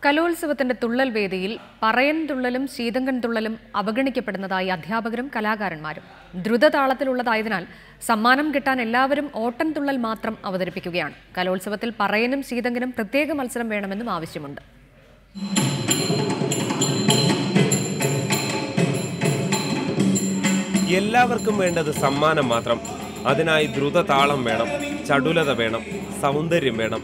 കലോത്സവത്തിന്റെ തുള്ളൽ വേദിയിൽ പറയൻ തുള്ളലും ശീതങ്കൻ തുള്ളലും അവഗണിക്കപ്പെടുന്നതായി അധ്യാപകരും കലാകാരന്മാരും. ദ്രുതതാളത്തിലുള്ളതായതിനാൽ സമ്മാനം കിട്ടാൻ എല്ലാവരും ഓട്ടൻ തുള്ളൽ മാത്രം അവതരിപ്പിക്കുകയാണ്. കലോത്സവത്തിൽ പറയനും ശീതങ്കനും പ്രത്യേക മത്സരം വേണമെന്നും ആവശ്യമുണ്ട്. എല്ലാവർക്കും വേണ്ടത് സമ്മാനം മാത്രം. അതിനായി ദ്രുതതാളം വേണം, ചടുലത വേണം, സൗന്ദര്യം വേണം.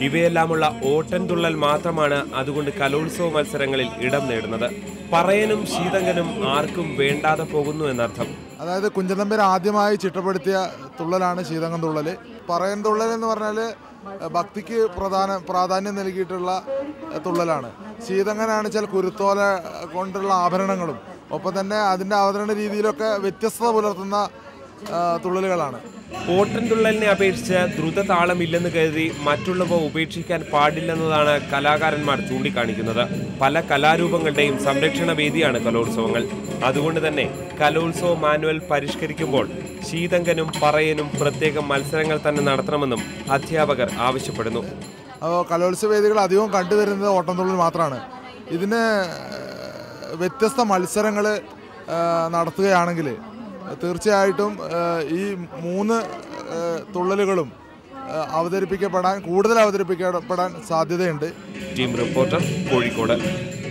ഇവയെല്ലാമുള്ള ഓട്ടൻതുള്ളൽ മാത്രമാണ് അതുകൊണ്ട് കലോത്സവ മത്സരങ്ങളിൽ ഇടം നേടുന്നത്. പറയനും ശീതങ്കനും ആർക്കും വേണ്ടാതെ പോകുന്നു എന്നർത്ഥം. അതായത് കുഞ്ചൻ ആദ്യമായി ചിട്ടപ്പെടുത്തിയ തുള്ളലാണ് ശീതങ്കൻ തുള്ളൽ. പറയൻ തുള്ളൽ എന്ന് പറഞ്ഞാൽ ഭക്തിക്ക് പ്രാധാന്യം നൽകിയിട്ടുള്ള തുള്ളലാണ്. ശീതങ്കനാണ് വെച്ചാൽ കുരുത്തോല കൊണ്ടുള്ള ആഭരണങ്ങളും ഒപ്പം തന്നെ അതിൻ്റെ അവതരണ രീതിയിലൊക്കെ വ്യത്യസ്തത പുലർത്തുന്ന തുള്ളലുകളാണ്. ഓട്ടൻതുള്ളലിനെ അപേക്ഷിച്ച് ദ്രുതതാളമില്ലെന്ന് കരുതി മറ്റുള്ളവ ഉപേക്ഷിക്കാൻ പാടില്ലെന്നതാണ് കലാകാരന്മാർ ചൂണ്ടിക്കാണിക്കുന്നത്. പല കലാരൂപങ്ങളുടെയും സംരക്ഷണ വേദിയാണ് കലോത്സവങ്ങൾ. അതുകൊണ്ട് തന്നെ കലോത്സവ മാനുവൽ പരിഷ്കരിക്കുമ്പോൾ ശീതങ്കനും പറയനും പ്രത്യേക മത്സരങ്ങൾ തന്നെ നടത്തണമെന്നും അധ്യാപകർ ആവശ്യപ്പെടുന്നു. കലോത്സവ വേദികൾ അധികവും കണ്ടുവരുന്നത് ഓട്ടംതുള്ളൽ മാത്രമാണ്. ഇതിന് വ്യത്യസ്ത മത്സരങ്ങൾ നടത്തുകയാണെങ്കിൽ തീർച്ചയായിട്ടും ഈ 3 തുള്ളലുകളും കൂടുതൽ അവതരിപ്പിക്കപ്പെടാൻ സാധ്യതയുണ്ട്. Team reporter, Kozhikode.